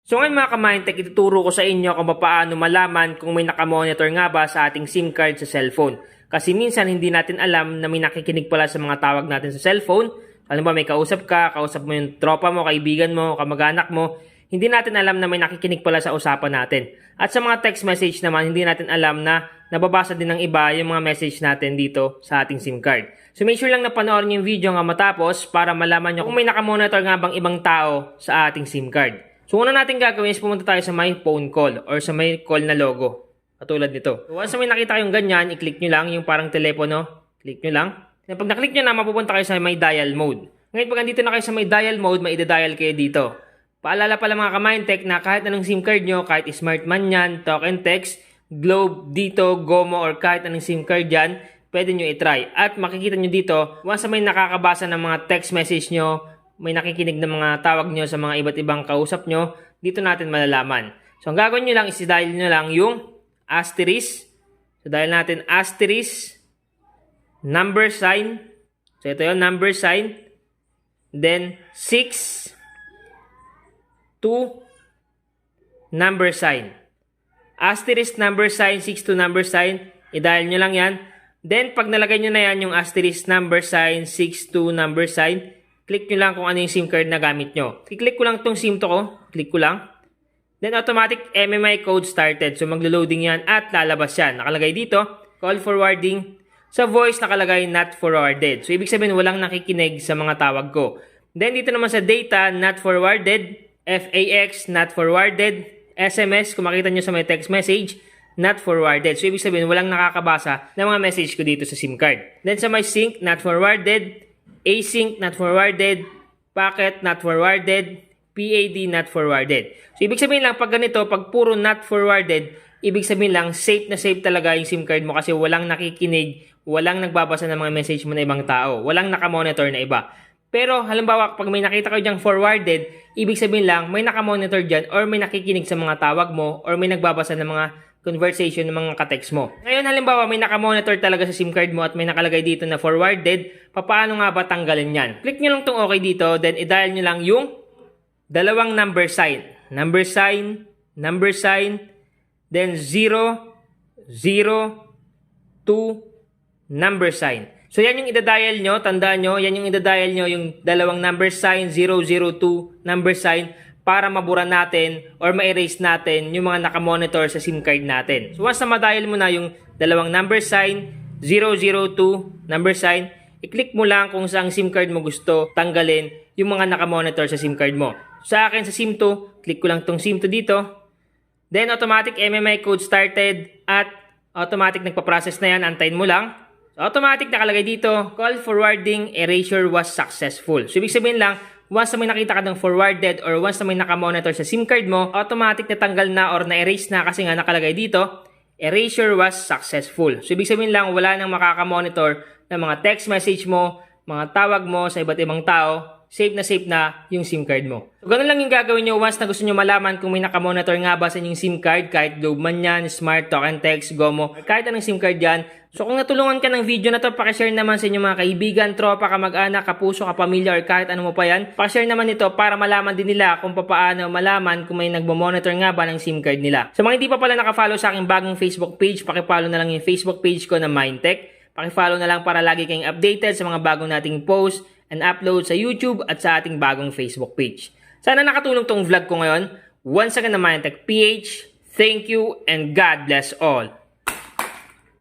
So ngayon mga ka-Mindtech, ituturo ko sa inyo kung paano malaman kung may nakamonitor nga ba sa ating SIM card sa cellphone. Kasi minsan hindi natin alam na may nakikinig pala sa mga tawag natin sa cellphone. Alam ba, may kausap mo yung tropa mo, kaibigan mo, kamag-anak mo. Hindi natin alam na may nakikinig pala sa usapan natin. At sa mga text message naman, hindi natin alam na nababasa din ng iba yung mga message natin dito sa ating SIM card. So make sure lang na panoorin yung video nga matapos para malaman nyo kung may nakamonitor nga bang ibang tao sa ating SIM card. So una natin gagawin is pumunta tayo sa my phone call or sa may call na logo. Katulad nito. So once na may nakita kayong ganyan, i-click nyo lang yung parang telepono. Click nyo lang. Then pag na-click nyo na, mapupunta kayo sa may dial mode. Ngayon pag andito na kayo sa may dial mode, may ida-dial kayo dito. Paalala pala mga ka-Mindtech na kahit anong SIM card nyo, kahit Smartman yan, Talk and Text, Globe, Dito, Gomo, or kahit anong SIM card yan, pwede nyo i-try. At makikita nyo dito, once na may nakakabasa ng mga text message nyo, may nakikinig ng mga tawag nyo sa mga iba't ibang kausap nyo, dito natin malalaman. So, ang gagawin nyo lang is i-dial nyo lang yung asterisk. So, dial natin asterisk, number sign. So, ito yung number sign. Then, 6, 2, number sign. Asterisk, number sign, 6, 2, number sign. I-dial nyo lang yan. Then, pag nalagay nyo na yan yung asterisk, number sign, 6, 2, number sign, click nyo lang kung ano yung SIM card na gamit nyo. I-click ko lang itong SIM to ko. Click ko lang. Then automatic MMI code started. So maglo-loading yan at lalabas yan. Nakalagay dito, call forwarding. Sa voice nakalagay not forwarded. So ibig sabihin walang nakikinig sa mga tawag ko. Then dito naman sa data, not forwarded. FAX, not forwarded. SMS, kung makita nyo sa may text message, not forwarded. So ibig sabihin walang nakakabasa ng mga message ko dito sa SIM card. Then sa my sync, not forwarded. Async, not forwarded. Packet, not forwarded. PAD, not forwarded. So, ibig sabihin lang, pag ganito, pag puro not forwarded, ibig sabihin lang, safe na safe talaga yung SIM card mo kasi walang nakikinig, walang nagbabasa ng mga message mo na ibang tao, walang nakamonitor na iba. Pero, halimbawa, pag may nakita kayo dyang forwarded, ibig sabihin lang, may nakamonitor dyan or may nakikinig sa mga tawag mo or may nagbabasa ng mga conversation ng mga ka-text mo. Ngayon, halimbawa, may nakamonitor talaga sa SIM card mo at may nakalagay dito na forwarded, paano nga ba tanggalin yan? Click nyo lang itong okay dito, then i-dial nyo lang yung dalawang number sign. Number sign, then 0, 0, 2, number sign. So, yan yung ida-dial nyo, tandaan nyo, yan yung ida-dial nyo, yung dalawang number sign, 0, 0, 2, number sign, para mabura natin or ma-erase natin yung mga nakamonitor sa SIM card natin. So once na ma-dial mo na yung dalawang number sign, 002 number sign, i-click mo lang kung saang SIM card mo gusto tanggalin yung mga nakamonitor sa SIM card mo. Sa akin sa SIM 2, click ko lang tong SIM 2 dito. Then automatic MMI code started at automatic nagpa-process na yan, antayin mo lang. So, automatic nakalagay dito, call forwarding erasure was successful. So ibig sabihin lang, once na may nakita ka ng forwarded or once na may nakamonitor sa SIM card mo, automatic natanggal na or na-erase na kasi nga nakalagay dito, erasure was successful. So, ibig sabihin lang, wala nang makakamonitor ng mga text message mo, mga tawag mo sa iba't ibang tao, safe na yung SIM card mo. So, ganun lang yung gagawin nyo once na gusto nyo malaman kung may nakamonitor nga ba sa inyong SIM card, kahit Globe man yan, Smart, Talk and Text, Gomo, kahit anong SIM card yan. So kung natulungan ka ng video na to, pakishare naman sa inyong mga kaibigan, tropa, kamag-anak, kapuso, kapamilya, or kahit ano mo pa yan. Pakishare naman ito para malaman din nila kung paano malaman kung may nagmo-monitor nga ba ng SIM card nila. Sa mga hindi pa pala nakafollow sa aking bagong Facebook page, pakifollow na lang yung Facebook page ko na Mindtech. Pakifollow na lang para lagi kayong updated sa mga bagong nating post and upload sa YouTube at sa ating bagong Facebook page. Sana nakatulong tong vlog ko ngayon. Once again na Mindtech PH, thank you and God bless all.